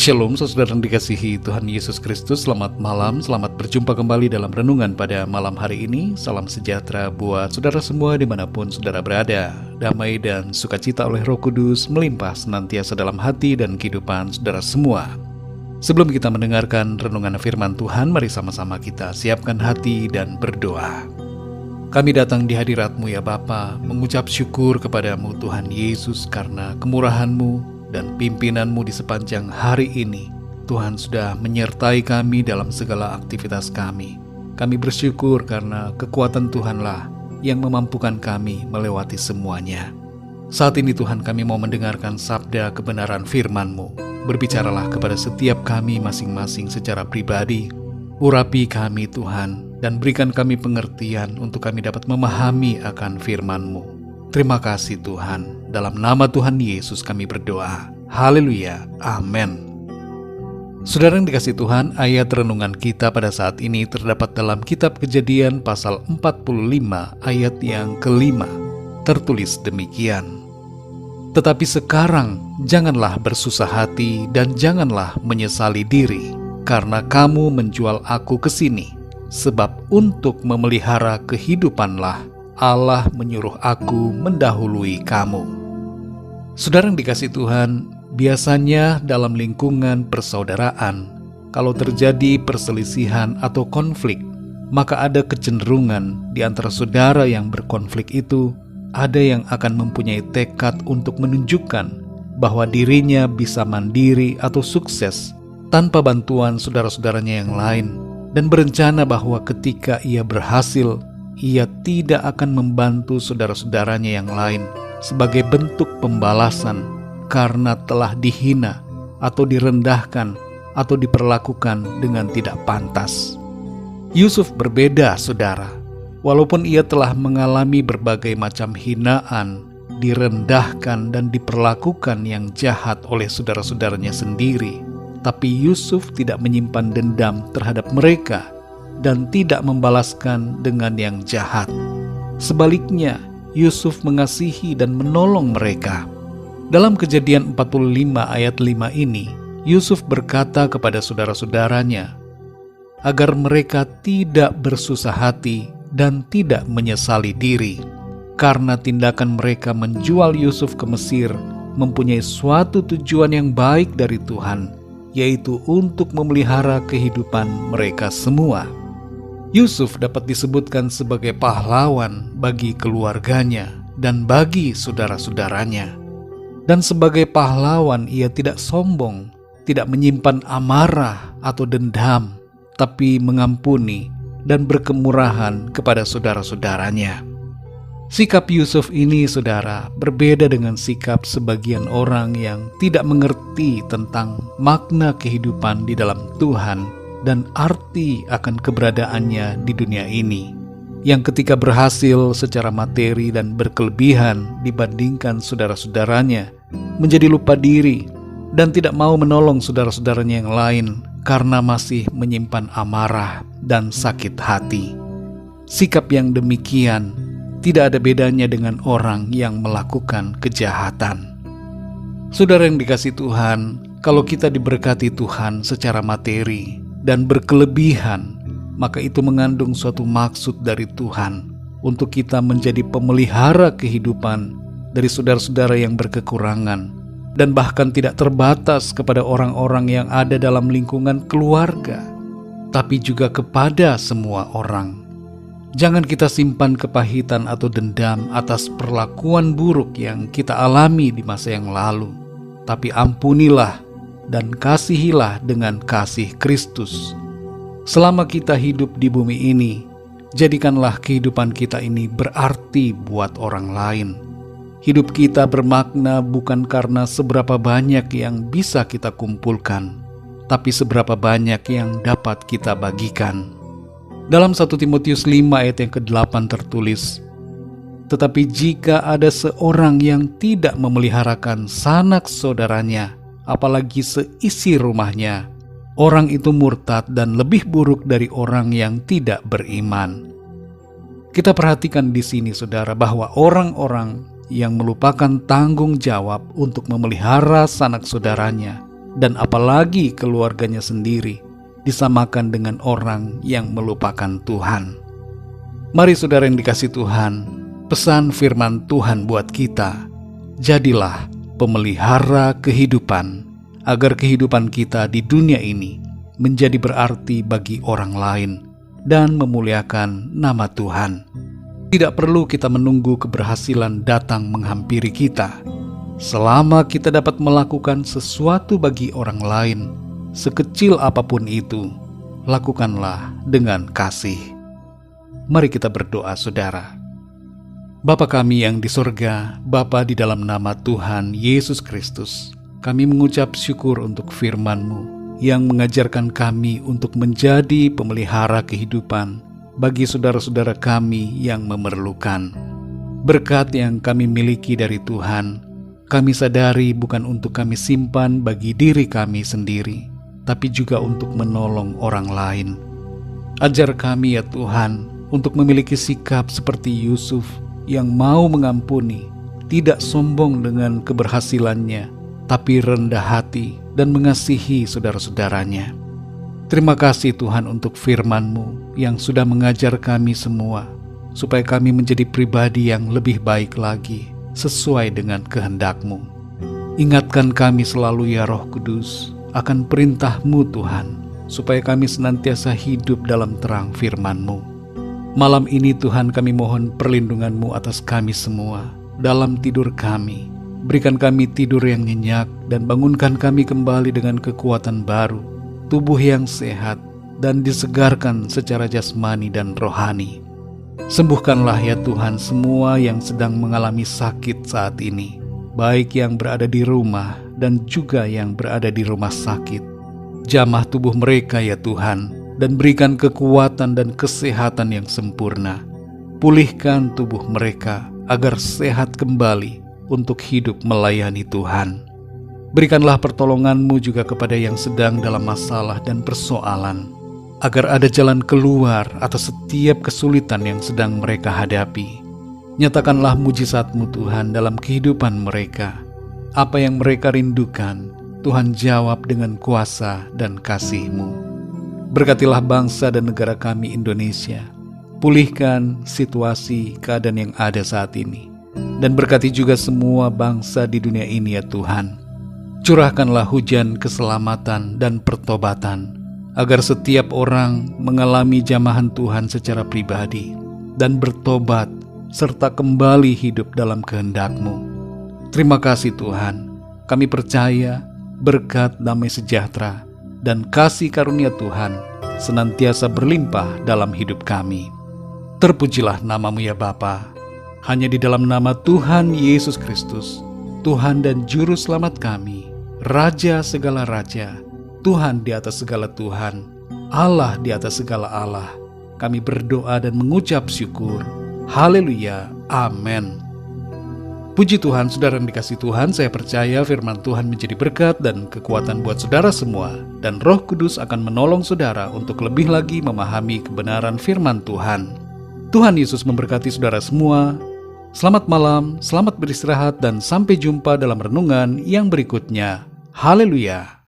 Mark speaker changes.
Speaker 1: Shalom saudara yang dikasihi Tuhan Yesus Kristus. Selamat malam, selamat berjumpa kembali dalam renungan pada malam hari ini. Salam sejahtera buat saudara semua dimanapun saudara berada. Damai dan sukacita oleh Roh Kudus melimpah senantiasa dalam hati dan kehidupan saudara semua. Sebelum kita mendengarkan renungan firman Tuhan, mari sama-sama kita siapkan hati dan berdoa. Kami datang di hadirat-Mu ya Bapa, mengucap syukur kepadamu Tuhan Yesus karena kemurahan-Mu dan pimpinan-Mu di sepanjang hari ini. Tuhan sudah menyertai kami dalam segala aktivitas kami. Kami bersyukur karena kekuatan Tuhanlah yang memampukan kami melewati semuanya. Saat ini Tuhan, kami mau mendengarkan sabda kebenaran firman-Mu. Berbicaralah kepada setiap kami masing-masing secara pribadi. Urapi kami Tuhan, dan berikan kami pengertian untuk kami dapat memahami akan firman-Mu. Terima kasih Tuhan, dalam nama Tuhan Yesus kami berdoa. Haleluya, amin. Saudara yang dikasihi Tuhan, ayat renungan kita pada saat ini terdapat dalam kitab Kejadian pasal 45 ayat yang kelima. Tertulis demikian. Tetapi sekarang janganlah bersusah hati dan janganlah menyesali diri, karena kamu menjual aku ke sini, sebab untuk memelihara kehidupanlah Allah menyuruh aku mendahului kamu. Saudara yang dikasihi Tuhan, biasanya dalam lingkungan persaudaraan, kalau terjadi perselisihan atau konflik, maka ada kecenderungan di antara saudara yang berkonflik itu, ada yang akan mempunyai tekad untuk menunjukkan bahwa dirinya bisa mandiri atau sukses tanpa bantuan saudara-saudaranya yang lain, dan berencana bahwa ketika ia berhasil, ia tidak akan membantu saudara-saudaranya yang lain sebagai bentuk pembalasan karena telah dihina atau direndahkan atau diperlakukan dengan tidak pantas. Yusuf berbeda, saudara. Walaupun ia telah mengalami berbagai macam hinaan, direndahkan dan diperlakukan yang jahat oleh saudara-saudaranya sendiri, tapi Yusuf tidak menyimpan dendam terhadap mereka dan tidak membalaskan dengan yang jahat. Sebaliknya, Yusuf mengasihi dan menolong mereka. Dalam Kejadian 45 ayat 5 ini, Yusuf berkata kepada saudara-saudaranya agar mereka tidak bersusah hati dan tidak menyesali diri, karena tindakan mereka menjual Yusuf ke Mesir mempunyai suatu tujuan yang baik dari Tuhan, yaitu untuk memelihara kehidupan mereka semua. Yusuf dapat disebutkan sebagai pahlawan bagi keluarganya dan bagi saudara-saudaranya. Dan sebagai pahlawan ia tidak sombong, tidak menyimpan amarah atau dendam, tapi mengampuni dan berkemurahan kepada saudara-saudaranya. Sikap Yusuf ini, saudara, berbeda dengan sikap sebagian orang yang tidak mengerti tentang makna kehidupan di dalam Tuhan dan arti akan keberadaannya di dunia ini, yang ketika berhasil secara materi dan berkelebihan dibandingkan saudara-saudaranya, menjadi lupa diri dan tidak mau menolong saudara-saudaranya yang lain karena masih menyimpan amarah dan sakit hati. Sikap yang demikian tidak ada bedanya dengan orang yang melakukan kejahatan. Saudara yang dikasihi Tuhan, kalau kita diberkati Tuhan secara materi dan berkelebihan, maka itu mengandung suatu maksud dari Tuhan untuk kita menjadi pemelihara kehidupan dari saudara-saudara yang berkekurangan, dan bahkan tidak terbatas kepada orang-orang yang ada dalam lingkungan keluarga, tapi juga kepada semua orang. Jangan kita simpan kepahitan atau dendam atas perlakuan buruk yang kita alami di masa yang lalu, tapi ampunilah dan kasihilah dengan kasih Kristus. Selama kita hidup di bumi ini, jadikanlah kehidupan kita ini berarti buat orang lain. Hidup kita bermakna bukan karena seberapa banyak yang bisa kita kumpulkan, tapi seberapa banyak yang dapat kita bagikan. Dalam 1 Timotius 5 ayat yang ke-8 tertulis, "Tetapi jika ada seorang yang tidak memeliharakan sanak saudaranya, apalagi seisi rumahnya, orang itu murtad dan lebih buruk dari orang yang tidak beriman." Kita perhatikan di sini, saudara, bahwa orang-orang yang melupakan tanggung jawab untuk memelihara sanak saudaranya dan apalagi keluarganya sendiri disamakan dengan orang yang melupakan Tuhan. Mari saudara yang dikasihi Tuhan, pesan firman Tuhan buat kita, jadilah pemelihara kehidupan, agar kehidupan kita di dunia ini menjadi berarti bagi orang lain dan memuliakan nama Tuhan. Tidak perlu kita menunggu keberhasilan datang menghampiri kita. Selama kita dapat melakukan sesuatu bagi orang lain, sekecil apapun itu, lakukanlah dengan kasih. Mari kita berdoa, saudara. Bapa kami yang di sorga, Bapa, di dalam nama Tuhan Yesus Kristus, kami mengucap syukur untuk firman-Mu yang mengajarkan kami untuk menjadi pemelihara kehidupan bagi saudara-saudara kami yang memerlukan. Berkat yang kami miliki dari Tuhan, kami sadari bukan untuk kami simpan bagi diri kami sendiri, tapi juga untuk menolong orang lain. Ajar kami ya Tuhan, untuk memiliki sikap seperti Yusuf yang mau mengampuni, tidak sombong dengan keberhasilannya, tapi rendah hati dan mengasihi saudara-saudaranya. Terima kasih Tuhan untuk firman-Mu yang sudah mengajar kami semua, supaya kami menjadi pribadi yang lebih baik lagi, sesuai dengan kehendak-Mu. Ingatkan kami selalu ya Roh Kudus, akan perintah-Mu Tuhan, supaya kami senantiasa hidup dalam terang firman-Mu. Malam ini Tuhan, kami mohon perlindungan-Mu atas kami semua, dalam tidur kami. Berikan kami tidur yang nyenyak, dan bangunkan kami kembali dengan kekuatan baru, tubuh yang sehat, dan disegarkan secara jasmani dan rohani. Sembuhkanlah ya Tuhan semua yang sedang mengalami sakit saat ini, baik yang berada di rumah dan juga yang berada di rumah sakit. Jamah tubuh mereka ya Tuhan, dan berikan kekuatan dan kesehatan yang sempurna. Pulihkan tubuh mereka agar sehat kembali untuk hidup melayani Tuhan. Berikanlah pertolongan-Mu juga kepada yang sedang dalam masalah dan persoalan, agar ada jalan keluar atas setiap kesulitan yang sedang mereka hadapi. Nyatakanlah mujizat-Mu Tuhan dalam kehidupan mereka. Apa yang mereka rindukan, Tuhan jawab dengan kuasa dan kasih-Mu. Berkatilah bangsa dan negara kami Indonesia. Pulihkan situasi keadaan yang ada saat ini, dan berkati juga semua bangsa di dunia ini ya Tuhan. Curahkanlah hujan keselamatan dan pertobatan, agar setiap orang mengalami jamahan Tuhan secara pribadi dan bertobat serta kembali hidup dalam kehendak-Mu. Terima kasih Tuhan, kami percaya berkat damai sejahtera dan kasih karunia Tuhan senantiasa berlimpah dalam hidup kami. Terpujilah nama-Mu ya Bapa. Hanya di dalam nama Tuhan Yesus Kristus, Tuhan dan Juru Selamat kami, Raja segala raja, Tuhan di atas segala Tuhan, Allah di atas segala Allah, kami berdoa dan mengucap syukur. Haleluya, amin. Puji Tuhan, saudara yang dikasihi Tuhan, saya percaya firman Tuhan menjadi berkat dan kekuatan buat saudara semua, dan Roh Kudus akan menolong saudara untuk lebih lagi memahami kebenaran firman Tuhan. Tuhan Yesus memberkati saudara semua. Selamat malam, selamat beristirahat, dan sampai jumpa dalam renungan yang berikutnya. Haleluya.